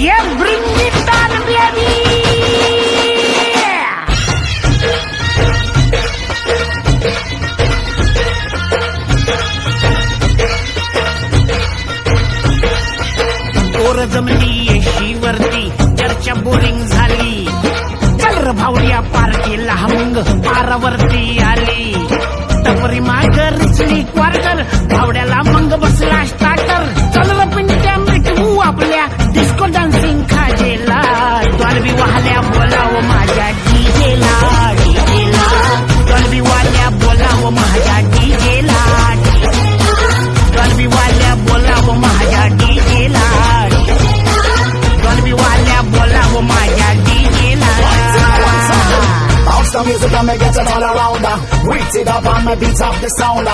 Yeah, bring it on, baby! पोर जमली येशीवरती चर्चा बोरिंग झाली. चल र भावड्या पार्टीला मग पारावरती आली. टपरी माग रिचली क्वार्टर भावड्याला मग बसला स्टार्टर. चल र पिंट्या मिटवू आपल्या डिस्को डान्सिंग खाजेला. डॉल्बी वाहल्या बोलावं माझ्या डीजेला. डीजेला डॉल्बी वाल्या बोलावं माझ्या डीजेला. डॉल्बी वाल्या बोलावं माझ्या डीजेला. डॉल्बी वाल्या बोलावं माझ्या डीजेला. Bounce the music and me get it all around. Reach it up and me beat up the sound.